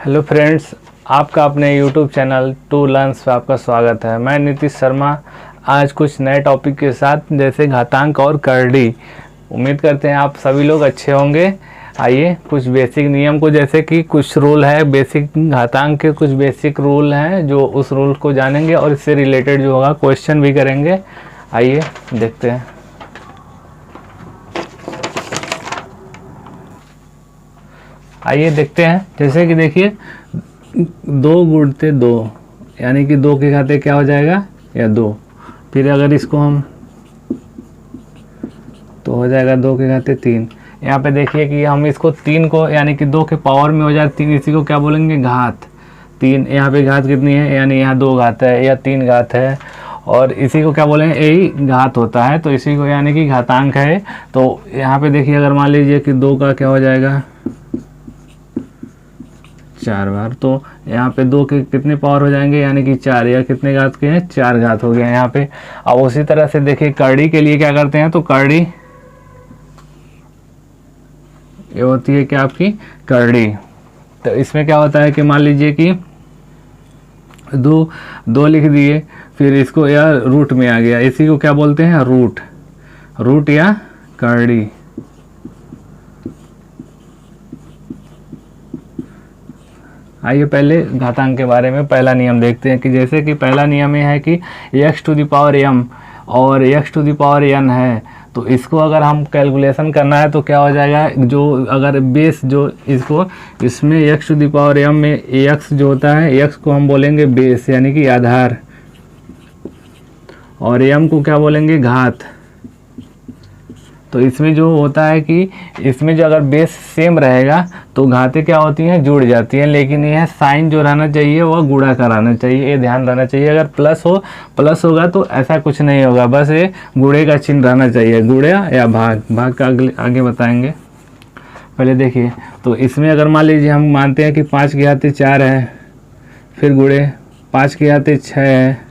Hello friends, आपका अपने YouTube channel to learns पे आपका स्वागत है। मैं नीतीश शर्मा आज कुछ नए टॉपिक के साथ जैसे घातांक और करड़ी। उम्मीद करते हैं आप सभी लोग अच्छे होंगे। आइए कुछ बेसिक नियम को, जैसे कि कुछ रूल है बेसिक घातांक के, कुछ बेसिक रूल हैं जो उस रूल को जानेंगे और इससे रिलेटेड जो होगा क्वेश्चन भी करेंगे। आइए देखते हैं। आइए देखते हैं। जैसे कि देखिए, 2 गुणते 2 यानी कि 2 के खाते क्या हो जाएगा या 2। फिर अगर इसको हम तो हो जाएगा 2 के खाते 3। यहाँ पे देखिए कि हम इसको 3 को यानी कि 2 के पावर में हो जाए 3, इसी को क्या बोलेंगे घात 3। यहाँ पे घात कितनी है, यानी यहाँ 2 घात है या 3 घात है, और इसी को क्या बोलेंगे यही घात होता है, तो इसी को यानी कि घातांक है। तो यहाँ पे देखिए, अगर मान लीजिए कि 2 का क्या हो जाएगा 4 बार, तो यहाँ पे 2 के कितने पावर हो जाएंगे यानी कि 4, या कितने घात के हैं 4 घात हो गए यहाँ पे। अब उसी तरह से देखिए करड़ी के लिए क्या करते हैं, तो करड़ी ये होती है क्या आपकी करड़ी। तो इसमें क्या होता है कि मान लीजिए कि 2 लिख दिए, फिर इसको यार रूट में आ गया, इसी को क्या बोलते हैं रूट या करड़ी। आइए पहले घातांक के बारे में पहला नियम देखते हैं। कि जैसे कि पहला नियम ये है कि x to the power m और x to the power n है, तो इसको अगर हम कैलकुलेशन करना है तो क्या हो जाएगा, जो अगर बेस जो इसको इसमें x to the power m में x जो होता है, x को हम बोलेंगे बेस यानी कि आधार, और m को क्या बोलेंगे घात। तो इसमें जो होता है कि इसमें जो अगर बेस सेम रहेगा तो घातें क्या होती हैं जुड़ जाती हैं, लेकिन यह साइन जो रहना चाहिए वह गुणा कराना चाहिए, ये ध्यान रहना चाहिए। अगर प्लस होगा तो ऐसा कुछ नहीं होगा, बस ये गुणे का चिन्ह रहना चाहिए, गुणा या भाग का आगे बताएंगे। पहले देखिए, तो इसमें अगर मान लीजिए हम मानते हैं कि 5 के घाते 4 है, फिर गुणे 5 के घाते 6 है,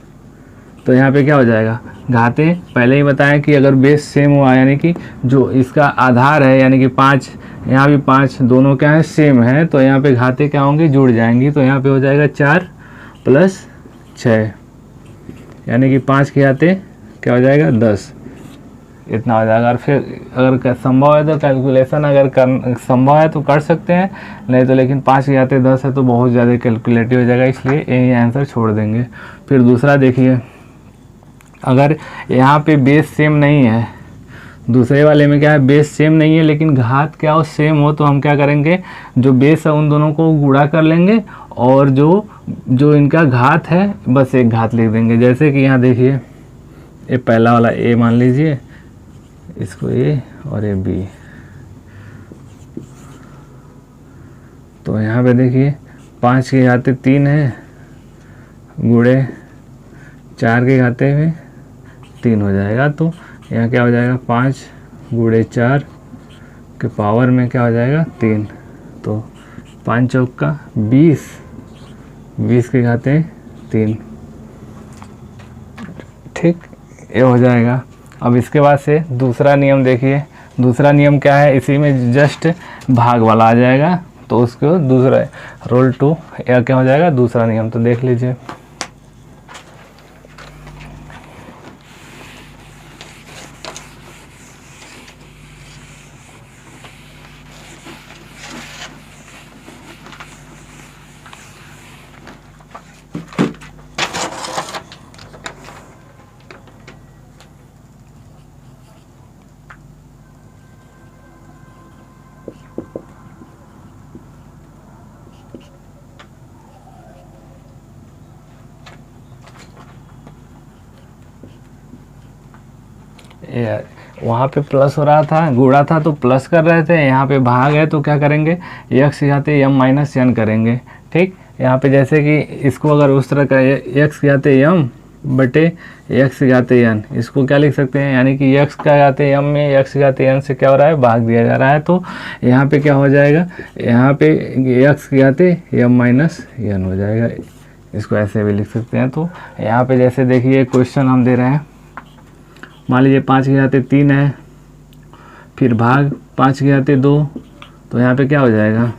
तो यहाँ पे क्या हो जाएगा घाते पहले ही बताएं कि अगर बेस सेम हुआ यानी कि जो इसका आधार है यानी कि 5, यहाँ भी 5, दोनों क्या है सेम है, तो यहाँ पे घाते क्या होंगी जुड़ जाएंगी। तो यहाँ पे हो जाएगा 4 + 6 यानी कि 5 के घाते क्या हो जाएगा 10, इतना हो जाएगा। और फिर अगर संभव है तो कैलकुलेशन अगर संभव है तो कर सकते हैं, नहीं तो लेकिन 5 के घाते 10 है तो बहुत ज़्यादा कैलकुलेटिव हो जाएगा, इसलिए यही आंसर छोड़ देंगे। फिर दूसरा देखिए, अगर यहाँ पे बेस सेम नहीं है, दूसरे वाले में क्या है बेस सेम नहीं है लेकिन घात क्या हो सेम हो, तो हम क्या करेंगे जो बेस है उन दोनों को गुणा कर लेंगे, और जो इनका घात है बस एक घात लिख देंगे। जैसे कि यहाँ देखिए, ये पहला वाला a मान लीजिए, इसको a और ये b, तो यहाँ पे देखिए 5 के घाते 3 है, गुणे 4 के घाते में 3 हो जाएगा। तो यहाँ क्या हो जाएगा 5 गुणे 4 के पावर में क्या हो जाएगा 3, तो 5 चौका 20 के घाते 3, ठीक ये हो जाएगा। अब इसके बाद से दूसरा नियम देखिए, दूसरा नियम क्या है, इसी में जस्ट भाग वाला आ जाएगा, तो उसको दूसरा रोल 2 या क्या हो जाएगा दूसरा नियम, तो देख लीजिए। वहाँ पे प्लस हो रहा था, गुणा था तो प्लस कर रहे थे, यहाँ पे भाग है तो क्या करेंगे x के घाते m - n करेंगे, ठीक। यहाँ पे जैसे कि इसको अगर उस तरह का x के घाते m बटे x के घाते n, इसको क्या लिख सकते हैं, यानी कि x का घाते m में x के घाते n से क्या हो रहा है भाग दिया जा रहा है, तो यहाँ पे क्या हो जाएगा, यहाँ पे x के घाते m - n हो जाएगा, इसको ऐसे भी लिख सकते हैं। तो यहाँ पे जैसे देखिए क्वेश्चन हम दे रहे हैं, मान लीजिए 5 के घाते 3 है, फिर भाग 5 के घाते 2, तो यहाँ पे क्या हो जाएगा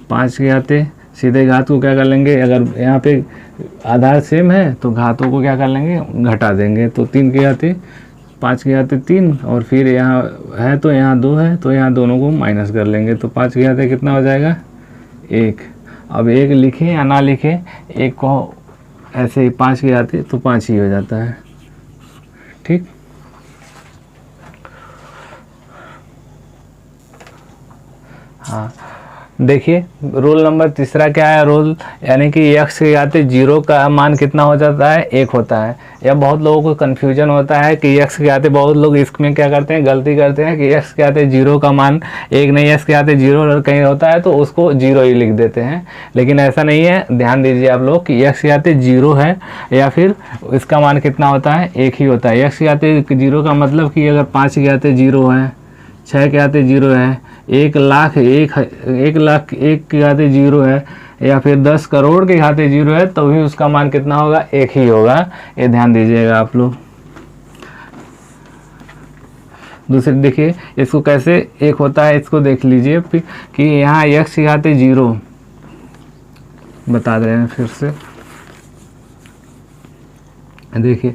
5 के घाते सीधे घात को क्या कर लेंगे, अगर यहाँ पे आधार सेम है तो घातों को क्या कर लेंगे, घटा देंगे। तो 3 के घाते 5 के घाते 3, और फिर यहाँ है तो यहाँ 2 है तो यहाँ दोनों को माइनस कर लेंगे। तो 5 के घाते कितना हो जाएगा, 1। अब 1 लिखें या ना लिखें, 1 को ऐसे ही 5 के घाते तो 5 ही हो जाता है। ठीक, हाँ देखिए रोल नंबर तीसरा क्या है, रोल यानी कि x के घाते 0 का मान कितना हो जाता है, 1 होता है। या बहुत लोगों को कन्फ्यूजन होता है कि x के घाते, बहुत लोग इसमें क्या करते हैं, गलती करते हैं कि x के घाते 0 का मान 1 नहीं, x के घाते 0 कहीं होता है तो उसको 0 ही लिख देते हैं। लेकिन ऐसा नहीं है, ध्यान दीजिए आप लोग कि x के घाते 0 है या फिर इसका मान कितना होता है, 1 ही होता है। x के घाते 0 का मतलब कि अगर 5 के घाते 0 है, 6 के घाते 0 है, 1 लाख 1 के घाते 0 है, या फिर 10 करोड़ के घाते 0 है, तो भी उसका मान कितना होगा, 1 ही होगा। ये ध्यान दीजिएगा आप लोग। दूसरे देखिए इसको कैसे 1 होता है, इसको देख लीजिए कि यहाँ x के घाते 0 बता रहे हैं फिर से। देखिए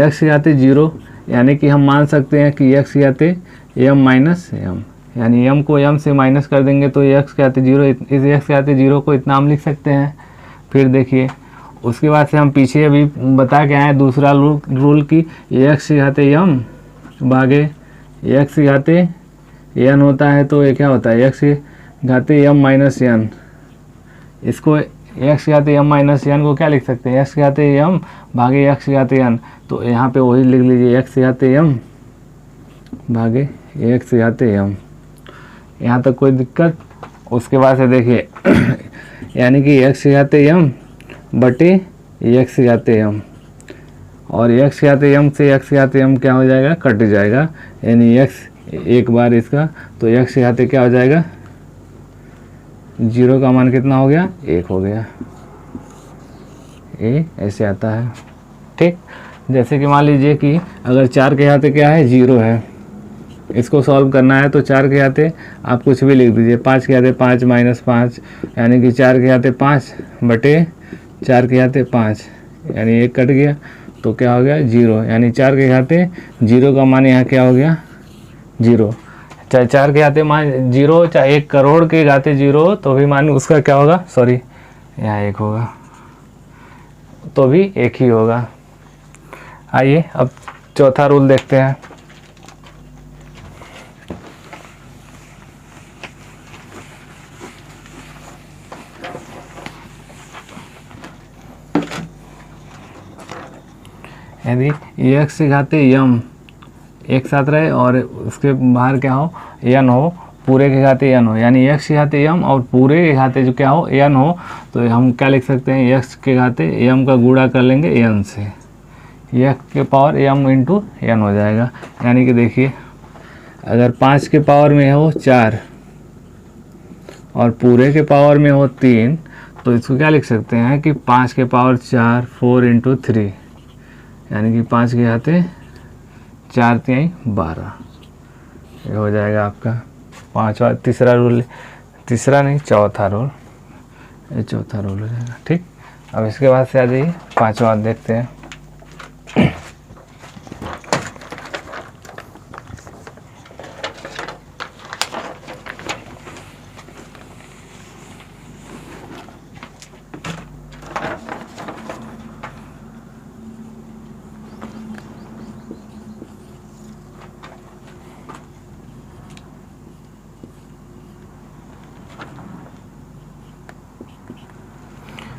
x के घाते 0 यानी कि हम मान सकते हैं कि x के घाते m माइनस m, यानी m को m से माइनस कर देंगे तो x के घाते 0, इस x के घाते 0 को इतना हम लिख सकते हैं। फिर देखिए उसके बाद से हम पीछे अभी बता के आए दूसरा रूल की x के घाते m भागे x के घाते n होता है, तो ये क्या होता है, x के घाते m माइनस n। इसको x के घाते m माइनस n को क्या लिख सकते हैं, x के घाते m भागे x के घाते n। तो यहाँ पे वही लिख लीजिए, x के घाते m भागे x के घाते m। यहाँ तक कोई दिक्कत। उसके बाद से देखिए यानी कि x के घाते m बटे x के घाते m, और x के घाते m से x के घाते m क्या हो जाएगा, कट जाएगा। यानी x एक बार इसका, तो x के घाते क्या हो जाएगा, 0 का मान कितना हो गया, 1 हो गया। ये ऐसे आता है। ठीक, जैसे कि मान लीजिए कि अगर 4 के घाते क्या है, 0 है, इसको सॉल्व करना है तो 4 के घाते आप कुछ भी लिख दीजिए, 5 के घाते 5 माइनस 5, यानी कि 4 के घाते 5 बटे 4 के घाते 5, यानी 1 कट गया तो क्या हो गया, 0। यानी 4 के घाते 0 का मान यहाँ क्या हो गया, 0। चाहे 4 के घाते मान 0, चाहे 1 करोड़ के घाते 0 तो भी मान उसका क्या होगा, सॉरी यहाँ 1 होगा, तो भी 1 ही होगा। आइए अब चौथा रूल देखते हैं। यदि x के घाते m एक साथ रहे और उसके बाहर क्या हो, n हो, पूरे के घाते n हो, यानी x के घाते m और पूरे के घाते जो क्या हो, n हो, तो हम क्या लिख सकते हैं, x के घाते m का गुणा कर लेंगे n से, x के पावर m इंटू n हो जाएगा। यानी कि देखिए अगर 5 के पावर में हो 4 और पूरे के पावर में हो 3, तो इसको क्या लिख सकते हैं कि 5 के पावर 4 4 इंटू 3, यानी कि 5 के घाते 4 3 12, ये हो जाएगा आपका पाँचवा, तीसरा रूल, तीसरा नहीं चौथा रूल, ये चौथा रूल हो जाएगा। ठीक, अब इसके बाद से आ जाइए पाँचवा देखते हैं।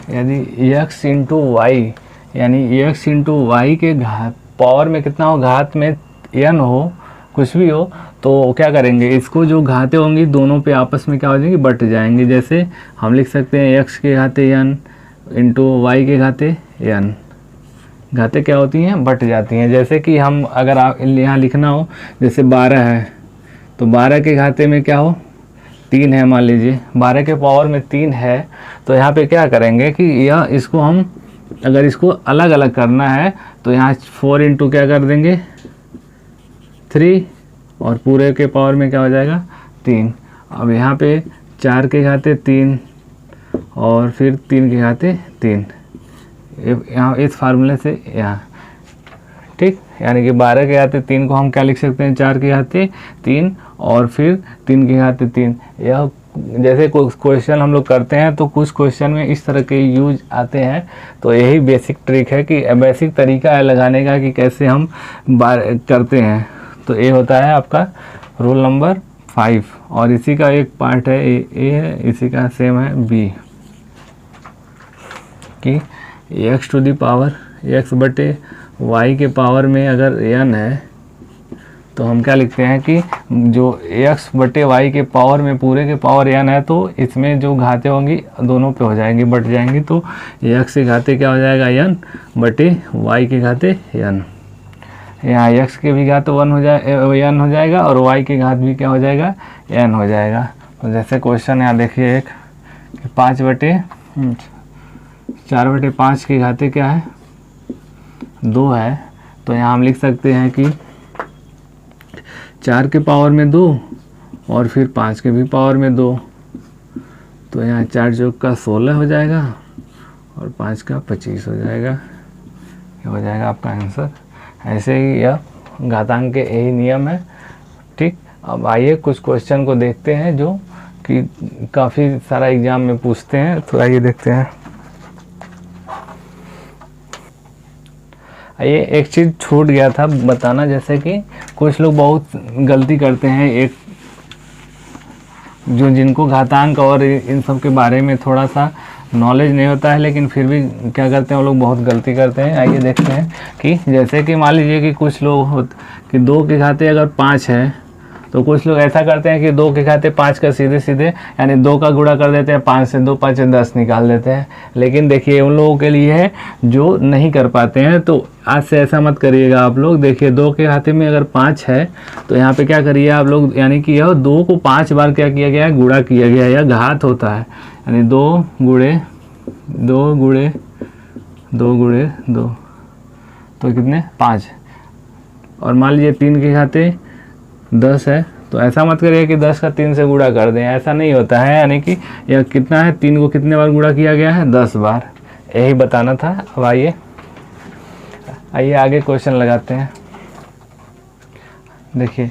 यदि x इंटू वाई, यानी x इंटू वाई के घात पावर में कितना हो, घात में n हो, कुछ भी हो, तो क्या करेंगे, इसको जो घाते होंगी दोनों पे आपस में क्या हो जाएंगे, बट जाएंगे। जैसे हम लिख सकते हैं x के घाते n इंटू वाई के घाते n, घाते क्या होती हैं, बट जाती हैं। जैसे कि हम अगर आप यहाँ लिखना हो, जैसे 12 है तो 12 के घाते में क्या हो, 3 है, मान लीजिए 12 के पावर में 3 है, तो यहाँ पे क्या करेंगे कि यह इसको हम अगर इसको अलग अलग करना है तो यहाँ 4 इंटू क्या कर देंगे 3, और पूरे के पावर में क्या हो जाएगा 3। अब यहाँ पे 4 के घाते 3 और फिर 3 के घाते 3, यहाँ इस फार्मूले से यहाँ, ठीक। यानी कि 12 के घाते 3 को हम क्या लिख सकते हैं, 4 के घाते 3 और फिर 3 के घाते 3। यह जैसे क्वेश्चन हम लोग करते हैं तो कुछ क्वेश्चन में इस तरह के यूज आते हैं, तो यही बेसिक ट्रिक है कि बेसिक तरीका है लगाने का कि कैसे हम करते हैं। तो ये होता है आपका रूल नंबर 5, और इसी का एक पार्ट है ए है, इसी का सेम है बी, कि x to the power x बटे y के पावर में अगर n है तो हम क्या लिखते हैं कि जो x बटे y के पावर में पूरे के पावर n है, तो इसमें जो घाते होंगी दोनों पे हो जाएंगी, बट जाएंगी, तो x के घाते क्या हो जाएगा, n बटे y के घाते n। यहाँ x के भी घात 1 हो जाए n हो जाएगा और y के घात भी क्या हो जाएगा, n हो जाएगा। तो जैसे क्वेश्चन यहाँ देखिए एक 4/5 के घाते क्या है, 2 है। तो यहाँ हम लिख सकते हैं कि 4 के पावर में 2 और फिर 5 के भी पावर में 2, तो यहाँ 4 चौक का 16 हो जाएगा और 5 का 25 हो जाएगा। ये हो जाएगा आपका आंसर। ऐसे ही यह घातांक के यही नियम है, ठीक। अब आइए कुछ क्वेश्चन को देखते हैं जो कि काफ़ी सारा एग्जाम में पूछते हैं, तो आइए देखते हैं। ये एक चीज़ छूट गया था बताना, जैसे कि कुछ लोग बहुत गलती करते हैं, एक जो जिनको घातांक और इन सब के बारे में थोड़ा सा नॉलेज नहीं होता है, लेकिन फिर भी क्या करते हैं वो लोग बहुत गलती करते हैं। आइए देखते हैं कि जैसे कि मान लीजिए कि कुछ लोग कि 2 के घाते अगर 5 है, तो कुछ लोग ऐसा करते हैं कि 2 के घाते 5 का सीधे सीधे यानी 2 का गुणा कर देते हैं, 5 से 2 5 10 निकाल देते हैं। लेकिन देखिए उन लोगों के लिए है जो नहीं कर पाते हैं, तो आज से ऐसा मत करिएगा आप लोग। देखिए 2 के घाते में अगर 5 है तो यहाँ पे क्या करिए आप लोग, यानी कि यह 2 को 5 बार क्या किया गया है, गुणा किया गया है, यह घात होता है। यानी 2 गुणे 2 तो कितने 5। और मान लीजिए 3 के घाते 10 है, तो ऐसा मत करिए कि 10 का 3 से गुणा कर दें, ऐसा नहीं होता है। यानी कि यह कितना है, 3 को कितने बार गुणा किया गया है, 10 बार, यही बताना था। अब आइए आगे क्वेश्चन लगाते हैं। देखिए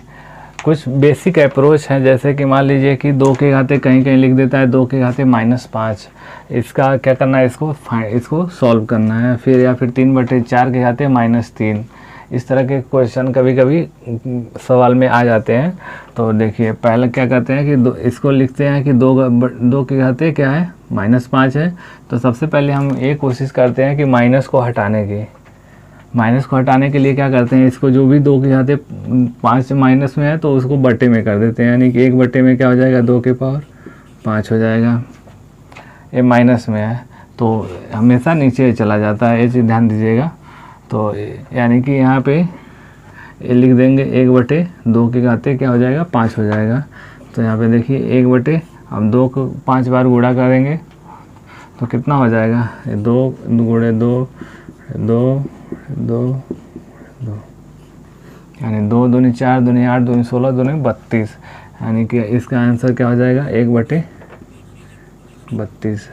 कुछ बेसिक अप्रोच है, जैसे कि मान लीजिए कि 2 के घाते कहीं कहीं लिख देता है 2 के घाते -5, इसका क्या करना है, इसको सॉल्व करना है। फिर या फिर 3/4 के घाते -3, इस तरह के क्वेश्चन कभी कभी सवाल में आ जाते हैं। तो देखिए पहले क्या करते हैं कि इसको लिखते हैं कि 2 के घाते क्या है, -5 है। तो सबसे पहले हम ये कोशिश करते हैं कि माइनस को हटाने के लिए क्या करते हैं, इसको जो भी 2 के घाते 5 माइनस में है तो उसको बटे में कर देते हैं, यानी कि 1 बटे में क्या हो जाएगा, 2 के पावर 5 हो जाएगा। ये माइनस में है तो हमेशा नीचे चला जाता है, ये चीज़ ध्यान दीजिएगा। तो यानी कि यहाँ पे ये लिख देंगे 1/2 के घाते क्या हो जाएगा, 5 हो जाएगा। तो यहाँ पे देखिए 1/, हम 2 को 5 बार गुणा करेंगे तो कितना हो जाएगा, 2 गुणे 2 यानी 2 दूनी 4 दूनी 8 दूनी 16 दूनी 32, यानी कि इसका आंसर क्या हो जाएगा, 1/32,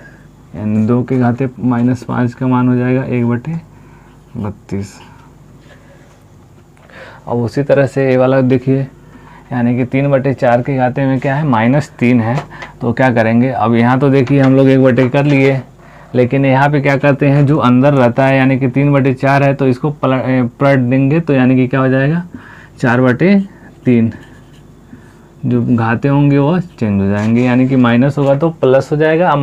यानी 2 के घाते -5 का मान हो जाएगा 1/32। अब उसी तरह से ये वाला देखिए, यानी कि 3/4 के घाते में क्या है, -3 है। तो क्या करेंगे, अब यहाँ तो देखिए हम लोग 1/, कर लिए, लेकिन यहाँ पे क्या करते हैं, जो अंदर रहता है यानी कि 3/4 है तो इसको पलट देंगे, तो यानी कि क्या हो जाएगा, 4/3। जो घाते होंगे वो चेंज हो जाएंगे, यानी कि माइनस होगा तो प्लस हो जाएगा,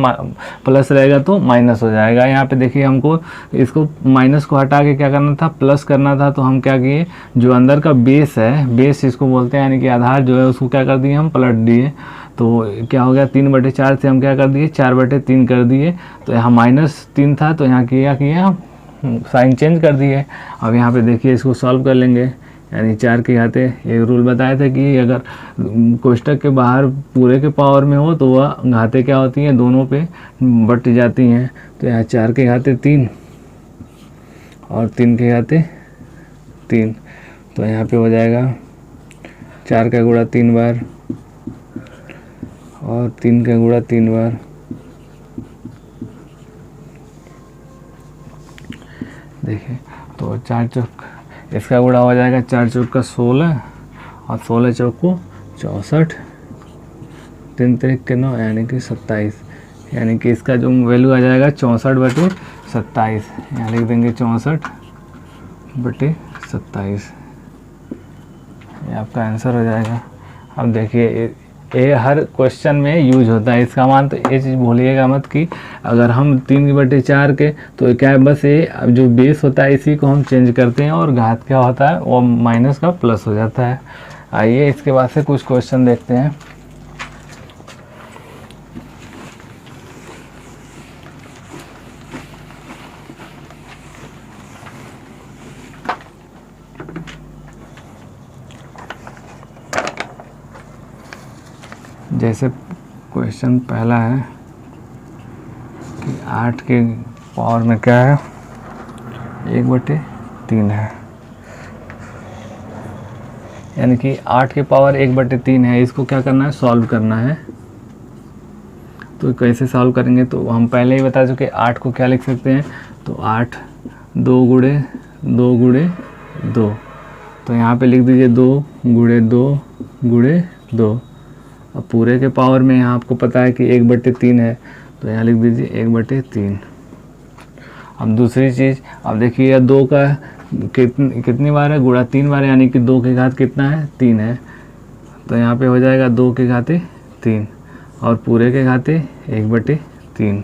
प्लस रहेगा तो माइनस हो जाएगा। यहाँ पे देखिए हमको इसको माइनस को हटा के क्या करना था, प्लस करना था। तो हम क्या किए, जो अंदर का बेस है, बेस इसको बोलते हैं, यानी कि आधार जो है उसको क्या कर दिए, हम पलट दिए। तो क्या हो गया, 3/4 से हम क्या कर दिए, 4/3 कर दिए। तो यहाँ -3 था तो यहाँ किया हम साइन चेंज कर दिए। अब यहाँ पे देखिए इसको सॉल्व कर लेंगे, यानी 4 के घाते, ये रूल बताए थे कि अगर कोष्टक के बाहर पूरे के पावर में हो तो वह घाते क्या होती हैं, दोनों पे बट जाती हैं। तो यहाँ 4 के घाते 3 और 3 के घाते 3, तो यहाँ पे हो जाएगा 4 का गुणा 3 बार और 3 का गुणा 3 बार, देखिए तो 4 चौक इसका गुणा हो जाएगा 4 चौक का 16 और 16 चौक को 64, 3 तिरिक के 9 यानी कि 27, यानी कि इसका जो वैल्यू आ जाएगा 64/27, यहाँ लिख देंगे 64/27, ये आपका आंसर हो जाएगा। अब देखिए ये हर क्वेश्चन में यूज होता है इसका मान, तो ये चीज़ भूलिएगा मत कि अगर हम 3/4 के तो क्या है, बस ये अब जो बेस होता है इसी को हम चेंज करते हैं और घात क्या होता है वो माइनस का प्लस हो जाता है। आइए इसके बाद से कुछ क्वेश्चन देखते हैं। जैसे क्वेश्चन पहला है कि 8 के पावर में क्या है, 1/3 है, यानी कि 8 के पावर 1/3 है। इसको क्या करना है, सॉल्व करना है। तो कैसे सॉल्व करेंगे, तो हम पहले ही बता चुके 8 को क्या लिख सकते हैं, तो 8 2 गुणे 2 गुणे 2, तो यहाँ पे लिख दीजिए 2 गुणे 2 गुणे 2। अब पूरे के पावर में यहाँ आपको पता है कि 1/3 है, तो यहाँ लिख दीजिए 1/3। अब दूसरी चीज़, अब देखिए 2 का कितनी बार है, गुणा 3 बार, यानी कि 2 की घात कितना है, 3 है, तो यहाँ पे हो जाएगा 2 की घाते 3 और पूरे के घाते 1/3।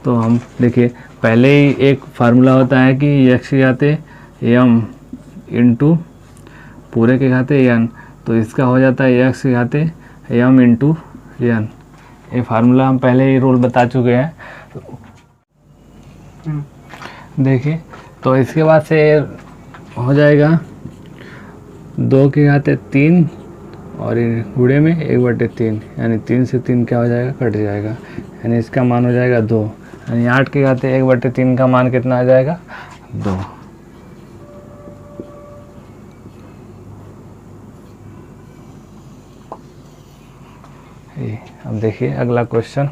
तो हम देखिए पहले ही एक फार्मूला होता है कि x की घाते m इंटू पूरे के घाते n, तो इसका हो जाता है x की घाते m इंटू n। ये फार्मूला हम पहले ही रूल बता चुके हैं। देखिए तो इसके बाद से हो जाएगा 2 की घाते 3 और गुणे में 1/3, यानी 3 से 3 क्या हो जाएगा, कट जाएगा, यानी इसका मान हो जाएगा 2, यानी 8 की घाते 1/3 का मान कितना आ जाएगा, 2। अब देखिए अगला क्वेश्चन,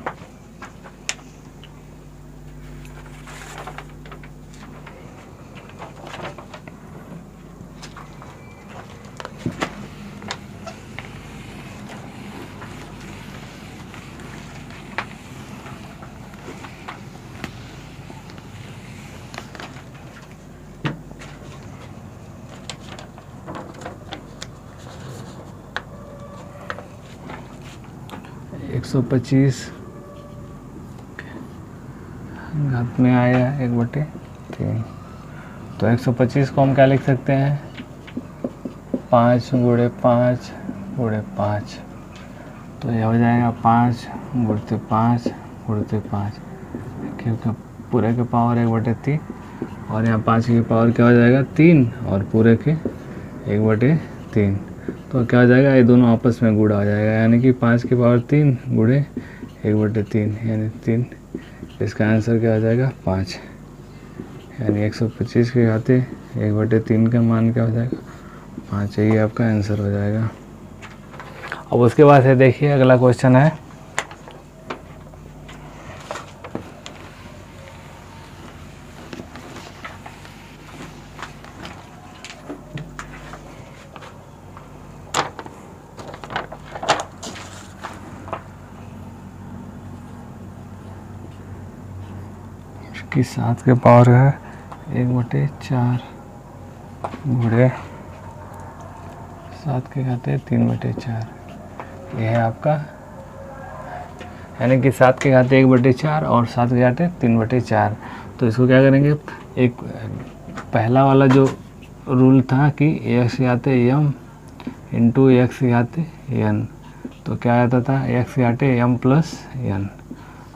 एक 125 घात में आया 1/3, तो 125 को हम क्या लिख सकते हैं, 5 गुणे 5 गुणे 5, तो यह हो जाएगा 5 गुणते 5 गुणते 5, क्योंकि पूरे के पावर 1/3 और यहाँ 5 की पावर क्या हो जाएगा 3 और पूरे के 1/3, तो क्या हो जाएगा, ये दोनों आपस में गुणा हो जाएगा, यानी कि 5 की पावर 3 गुणे 1/3 यानी 3, इसका आंसर क्या हो जाएगा 5, यानी 125 के घाते 1/3 का मान क्या हो जाएगा 5, यही आपका आंसर हो जाएगा। अब उसके बाद से देखिए अगला क्वेश्चन है, कि 7 के पावर है 1/4 गुणे 7 के घाते 3/4, यह है आपका, यानी कि 7 के घाते 1/4 और 7 के घाते 3/4। तो इसको क्या करेंगे, एक पहला वाला जो रूल था कि x के घाते m इंटू x के घाते n, तो क्या आता था x के घाते m प्लस n।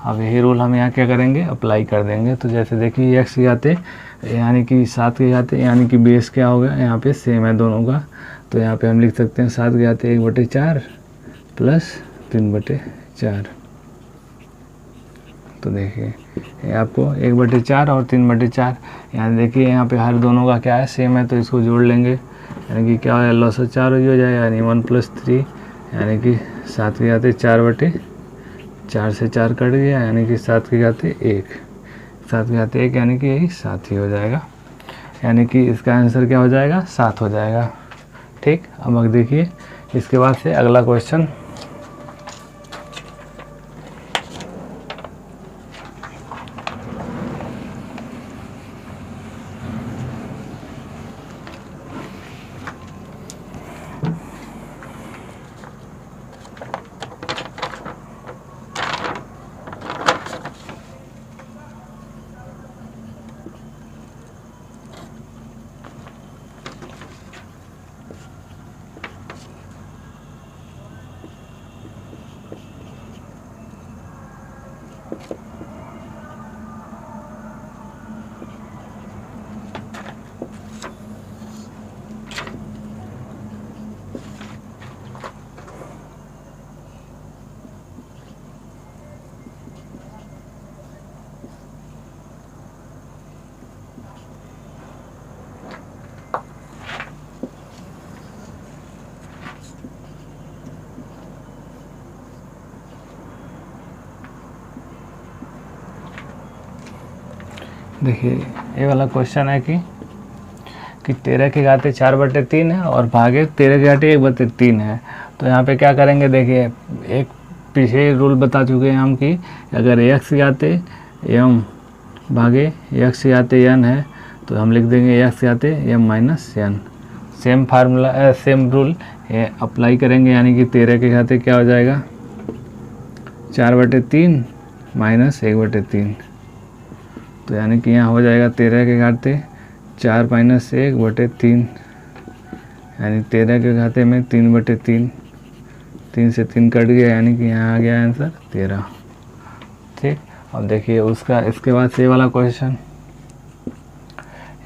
अब यही रूल हम यहाँ क्या करेंगे, अप्लाई कर देंगे। तो जैसे देखिए x के घाते यानी कि 7 के घाते, यानी कि बेस क्या होगा, यहाँ पे सेम है दोनों का, तो यहाँ पे हम लिख सकते हैं 7 के घाते 1/4 प्लस 3/4। तो देखिए ये आपको 1/4 और 3/4, यहाँ देखिए यहाँ पे हर दोनों का क्या है, सेम है, तो इसको जोड़ लेंगे, यानी कि क्या है, लॉस 4 हो जाएगा, यानी 1 + 3, यानी कि 7 के घाते 4/4 से 4 कट गया, यानी कि 7 के घाते 1, सात के घात 1 यानी कि यही 7 ही हो जाएगा, यानी कि इसका आंसर क्या हो जाएगा 7 हो जाएगा। ठीक, अब देखिए इसके बाद से अगला क्वेश्चन। देखिए ये वाला क्वेश्चन है कि 13 के घाते 4/3 है और भागे 13 के घाते 1/3 है। तो यहाँ पे क्या करेंगे, देखिए एक पीछे रूल बता चुके हैं हम कि अगर x के घाते m भागे x के घाते n है तो हम लिख देंगे x के घाते m minus n। Same formula same rule apply करेंगे, यानी कि 13 के घाते क्या हो जाएगा 4/3 माइनस 1/3। तो यानी कि यहाँ हो जाएगा 13 के घाते 4 माइनस 1/3, यानी 13 के घाते में 3/3, 3 से 3 कट गया, यानी कि यहाँ आ गया आंसर 13। ठीक, अब देखिए उसका इसके बाद से वाला क्वेश्चन,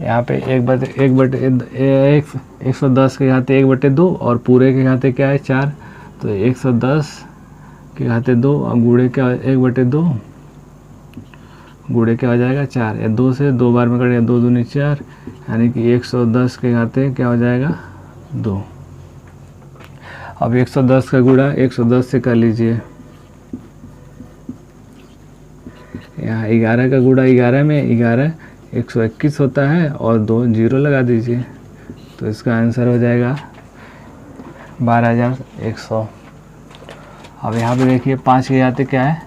यहाँ पे 110 के घाते 1/2 और पूरे के घाते क्या है 4, तो 110 के घाते 2 और गुणे क्या 1/2, गुणे क्या हो जाएगा 4, या 2 से 2 बार में कटेगा 2 दूनी 4, यानी कि 110 के घाते क्या हो जाएगा 2। अब 110 का गुणा 110 से कर लीजिए, यहाँ 11 का गुणा 11 में 11 121 होता है और 2 0 लगा दीजिए, तो इसका आंसर हो जाएगा 12,100। अब यहाँ पे देखिए 5 के घाते क्या है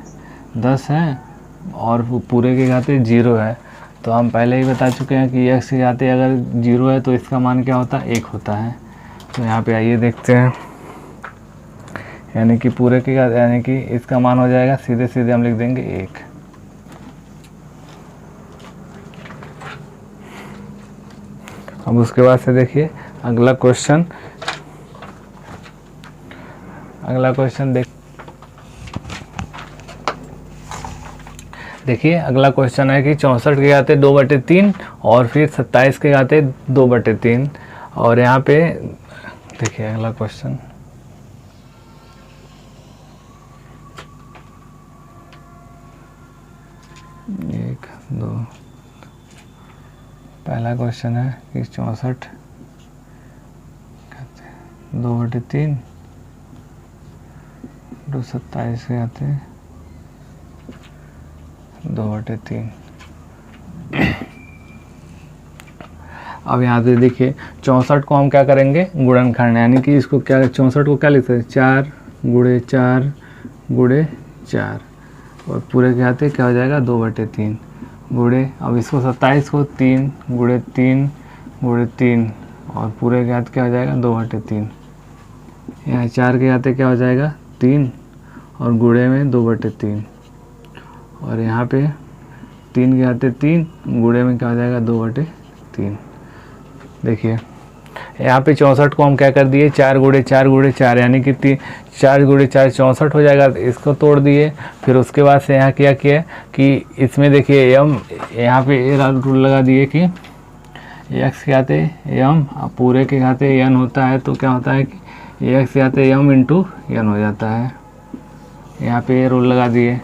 10 है और पूरे के घाते 0 है। तो हम पहले ही बता चुके हैं कि x के घाते अगर 0 है तो इसका मान क्या होता है 1 होता है। तो यहाँ पे आइए देखते हैं, यानी कि पूरे के घाते यानी कि इसका मान हो जाएगा सीधे सीधे हम लिख देंगे 1। अब उसके बाद से देखिए अगला क्वेश्चन देखिए अगला क्वेश्चन है कि 64 के घाते 2/3 और फिर 27 के घाते 2/3। और यहाँ पे देखिए अगला क्वेश्चन, एक दो, पहला क्वेश्चन है कि 64 2/3 27 के घाते 2/3। अब यहाँ से देखिए 64 को हम क्या करेंगे गुणनखंड, यानी कि इसको क्या 64 को क्या लिखते हैं 4 गुणे 4 गुणे 4 और पूरे के घाते क्या हो जाएगा 2/3 गुणे, अब इसको 27 को 3 गुणे 3 गुणे 3 और पूरे के घाते क्या हो जाएगा 2/3। यहाँ 4 के घाते क्या हो जाएगा 3 और गुणे में 2/3 और यहाँ पे 3 के घाते 3 गुणे में क्या हो जाएगा 2/3। देखिए यहाँ पे 64 को हम क्या कर दिए 4 गुणे 4 गुणे 4 यानी कि 4 गुणे 4 64 हो जाएगा, इसको तोड़ दिए। फिर उसके बाद से यहाँ क्या किया कि इसमें देखिए m यहाँ पे ये रूल लगा दिए कि x के घाते m पूरे के घाते n होता है, तो क्या होता है कि x के घाते m इंटू n हो जाता है। यहाँ पे ये रूल लगा दिए।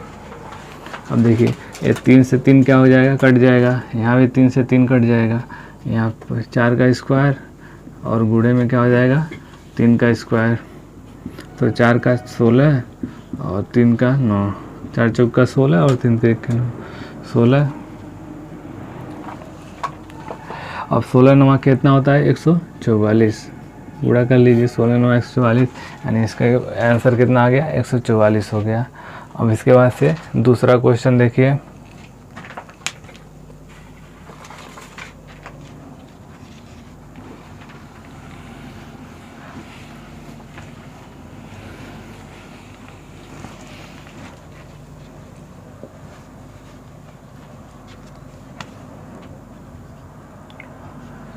अब देखिए ये 3 से 3 क्या हो जाएगा कट जाएगा, यहाँ भी 3 से 3 कट जाएगा, यहाँ पर 4 का स्क्वायर और गुणे में क्या हो जाएगा 3 का स्क्वायर, तो 4 का 16 और 3 का 9, 4 चौक का 16 और 3 का 9 16 अब 16 9 कितना होता है 144, गुणा कर लीजिए 16 9 144, यानी इसका आंसर कितना आ गया 144 हो गया। अब इसके बाद से दूसरा क्वेश्चन देखिए,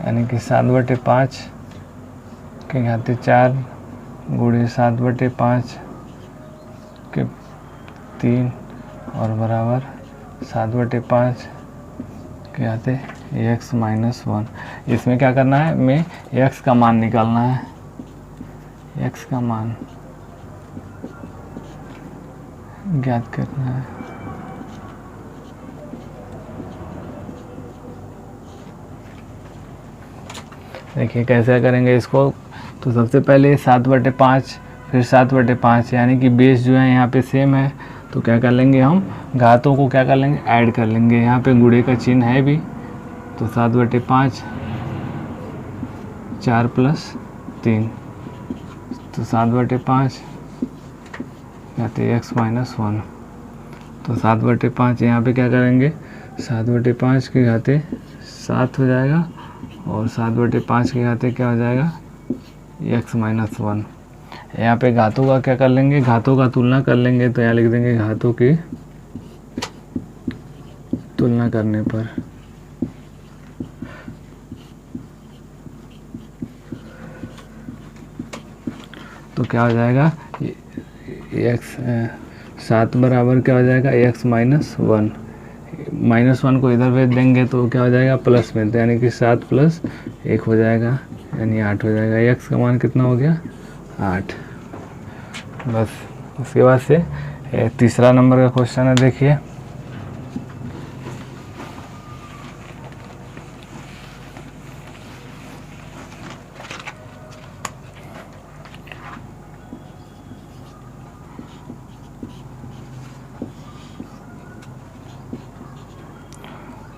यानी कि 7/5 के घाते 4 गुणे 7/5 के 3 और बराबर 7/5 के घाते x माइनस 1। इसमें क्या करना है, हमें x का मान निकालना है, x का मान ज्ञात करना है। देखिए कैसे करेंगे इसको, तो सबसे पहले 7/5 फिर 7/5, यानी कि बेस जो है यहाँ पे सेम है, तो क्या कर लेंगे हम घातों को क्या कर लेंगे ऐड कर लेंगे, यहाँ पे गुणे का चिन्ह है भी, तो 7/5 4 + 3, तो 7/5 कहते x माइनस 1, तो 7/5 यहाँ पे क्या करेंगे 7/5 के घाते 7 हो जाएगा और 7/5 के घाते क्या हो जाएगा x माइनस 1। यहाँ पे घातों का क्या कर लेंगे, घातों का तुलना कर लेंगे, तो यहाँ लिख देंगे घातों की तुलना करने पर तो क्या हो जाएगा x 7 बराबर क्या हो जाएगा x माइनस 1, -1 को इधर भेज देंगे तो क्या हो जाएगा प्लस में, तो यानी कि 7 + 1 हो जाएगा, यानी 8 हो जाएगा। x का मान कितना हो गया 8। बस उसके बाद से तीसरा नंबर का क्वेश्चन है, देखिए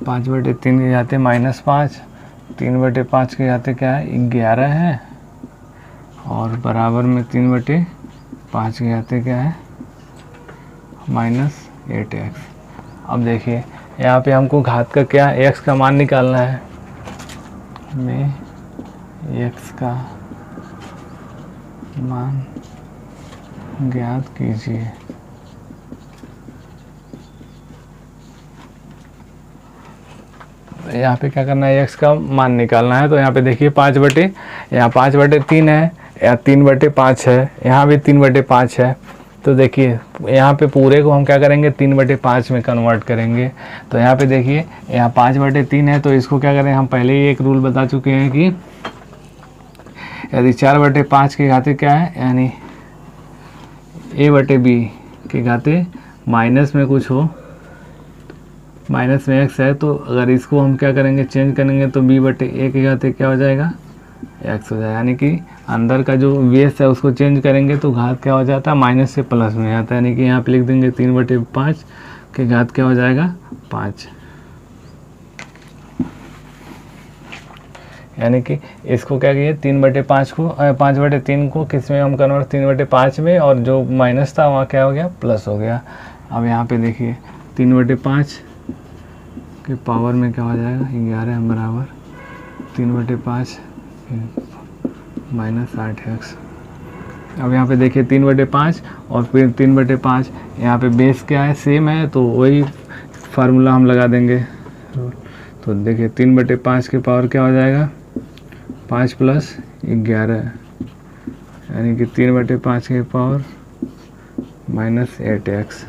(5/3 के घाते -5), 3/5 के घाते क्या है 11 है, और बराबर में 3/5 के घाते क्या है -8x। अब देखिए यहाँ पे हमको घात का क्या x का मान निकालना है, में x का मान ज्ञात कीजिए। यहाँ पे क्या करना है x का मान निकालना है, तो यहाँ पे देखिए 5/3 है या 3/5 है, यहाँ भी 3/5 है, तो देखिए यहाँ पे पूरे को हम क्या करेंगे 3/5 में कन्वर्ट करेंगे। तो यहाँ पे देखिए यहाँ 5/3 है, तो इसको क्या करें, हम पहले ही एक रूल बता चुके हैं कि यदि 4/5 के घाते क्या है, यानी a/b के घाते माइनस में कुछ हो, माइनस में x है, तो अगर इसको हम क्या करेंगे चेंज करेंगे तो b/a के घाते क्या हो जाएगा x हो जाएगा, यानी कि अंदर का जो बेस है उसको चेंज करेंगे तो घात क्या हो जाता है माइनस से प्लस में आता है, यानी कि यहाँ पे लिख देंगे 3/5 के घात क्या हो जाएगा 5, यानी कि इसको क्या किए 3/5 को 5/3 को किस में हम कन्वर्ट 3/5 में, और जो माइनस था वहाँ क्या हो गया प्लस हो गया। अब यहाँ पे देखिए 3/5 के पावर में क्या हो जाएगा 11 बराबर 3/5 -8x। अब यहाँ पे देखिए 3/5 और फिर 3/5, यहाँ पे बेस क्या है सेम है, तो वही फार्मूला हम लगा देंगे। तो देखिए 3/5 के पावर क्या हो जाएगा 5 + 11, यानी कि 3/5 के पावर -8x।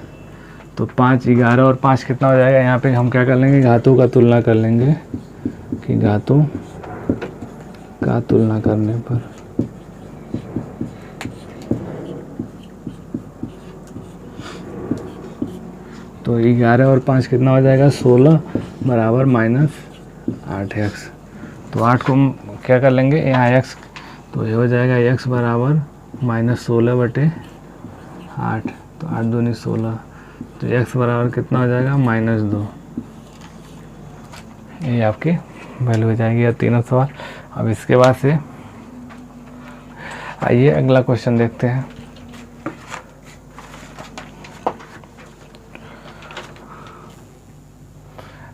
तो 5 11 और 5 कितना हो जाएगा, यहाँ पे हम क्या कर लेंगे घातों का तुलना कर लेंगे, कि घातों का तुलना करने पर तो 11 और 5 कितना हो जाएगा 16 बराबर -8x। तो 8 को हम क्या कर लेंगे यहाँ x, तो ये हो जाएगा x बराबर -16/8, तो 8 दूनी 16, तो x बराबर कितना हो जाएगा -2। ये आपके वैल्यू हो जाएगी या तीनों सवाल। अब इसके बाद से आइए अगला क्वेश्चन देखते हैं।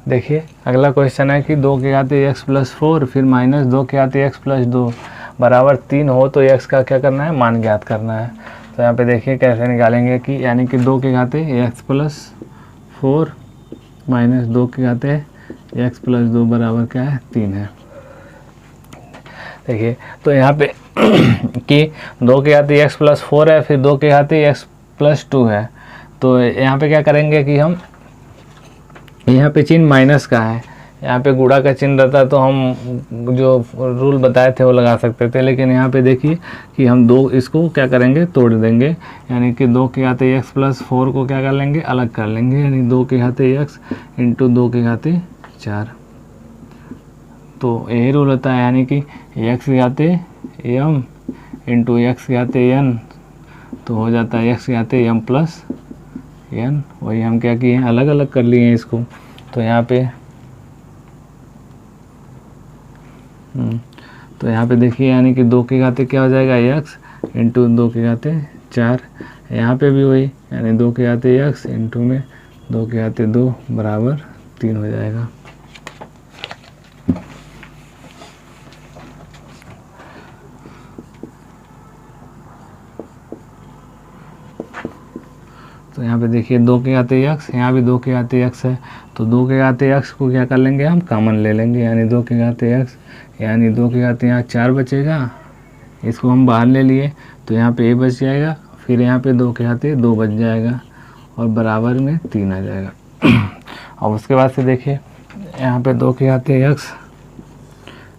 देखिए अगला क्वेश्चन है कि 2 के घाते x प्लस 4 फिर माइनस 2 के घाते x प्लस 2 बराबर 3 हो तो x का क्या करना है, मान ज्ञात करना है। तो यहाँ पे देखिए कैसे निकालेंगे कि यानी कि 2 के घाते x प्लस 4 माइनस 2 के घाते x प्लस 2 बराबर क्या है, 3 है। देखिए तो यहाँ पे कि 2 के घाते x प्लस 4 है फिर 2 के घाते x प्लस 2 है। तो यहाँ पे क्या करेंगे कि हम यहाँ पे चिन्ह माइनस का है, यहाँ पे गुणा का चिन्ह रहता तो हम जो रूल बताए थे वो लगा सकते थे, लेकिन यहाँ पे देखिए कि हम दो इसको क्या करेंगे, तोड़ देंगे। यानी कि 2 के घाते x प्लस 4 को क्या कर लेंगे, अलग कर लेंगे। यानी 2 के घाते x इंटू 2 के घाते 4। तो यही रूल होता है, यानी कि x के घाते m इंटू x के घाते n तो हो जाता है x के घाते m प्लस n। वही हम क्या किए हैं, अलग अलग कर लिए हैं इसको। तो यहाँ पे देखिए यानी कि 2 के घाते क्या हो जाएगा, x इंटू 2 के घाते 4। यहाँ पे भी वही, यानी 2 के घाते x इंटू में 2 के घाते 2 बराबर 3 हो जाएगा। तो यहाँ पे देखिए 2 के घाते x, यहाँ भी 2 के घाते x है। तो 2 के घाते x को क्या कर लेंगे, हम कॉमन ले लेंगे। यानी 2 के घाते x, यानी 2 के घाते यहाँ 4 बचेगा, इसको हम बाहर ले लिए तो यहाँ पे a बच जाएगा। फिर यहाँ पे 2 के घाते 2 बच जाएगा और बराबर में 3 आ जाएगा। अब उसके बाद से देखिए यहाँ पे 2 के घाते x,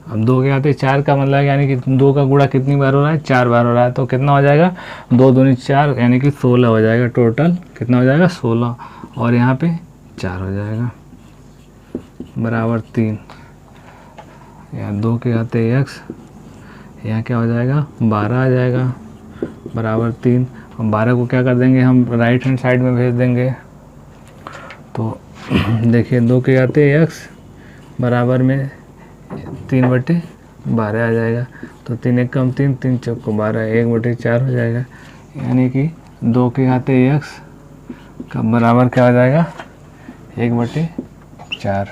अब 2 के घाते 4 का मतलब यानी कि 2 का गुणा कितनी बार हो रहा है, 4 बार हो रहा है। तो कितना हो जाएगा, 2 दूनी 4 यानी कि 16 हो जाएगा। टोटल कितना हो जाएगा, 16 और यहाँ पे 4 हो जाएगा बराबर 3। यहाँ 2 के घाते x, यहाँ क्या हो जाएगा, 12 आ जाएगा बराबर 3। और 12 को क्या कर देंगे, हम राइट हैंड साइड में भेज देंगे। तो देखिए 2 के घाते x बराबर में 3/12 आ जाएगा। तो 3 एक कम 3, 3 चौक को 12, 1/4 हो जाएगा। यानी कि 2 के घाते x का बराबर क्या हो जाएगा, 1/4।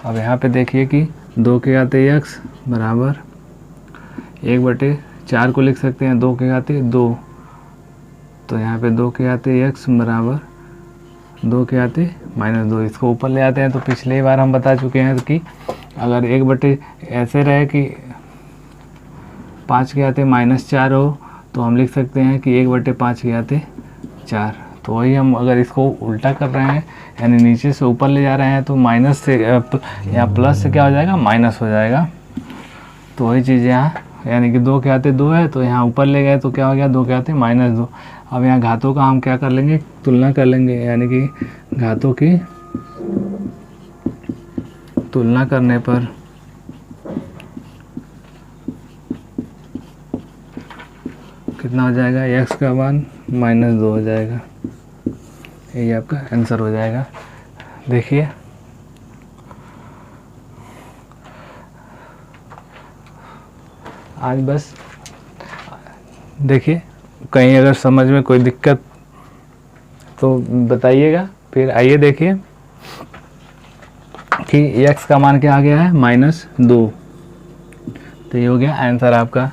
अब यहाँ पे देखिए कि 2 के घाते x बराबर 1/4 को लिख सकते हैं 2 के घाते 2। तो यहाँ पे 2 के घाते x बराबर 2 के घाते -2। इसको ऊपर ले आते हैं। तो पिछले बार हम बता चुके हैं कि अगर 1 ऐसे रहे कि 5 के घाते -4 हो तो हम लिख सकते हैं कि 1/5 के घाते 4। तो वही हम अगर इसको उल्टा कर रहे हैं यानी नीचे से ऊपर ले जा रहे हैं तो माइनस से या प्लस से क्या हो जाएगा, माइनस हो जाएगा। तो वही चीज़ यहाँ, यानी कि 2 के घाते 2 है तो यहाँ ऊपर ले गए तो क्या हो गया, 2 के घाते -2। अब यहाँ घातों का हम क्या कर लेंगे, तुलना कर लेंगे। यानी कि घातों की तुलना करने पर कितना हो जाएगा, x का मान -2 हो जाएगा। यही आपका आंसर हो जाएगा। देखिए आज बस देखिए, कहीं अगर समझ में कोई दिक्कत तो बताइएगा। फिर आइए देखिए कि x का मान क्या आ गया है, -2। तो ये हो गया आंसर आपका।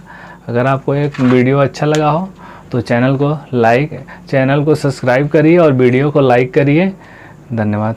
अगर आपको एक वीडियो अच्छा लगा हो तो चैनल को सब्सक्राइब करिए और वीडियो को लाइक करिए। धन्यवाद।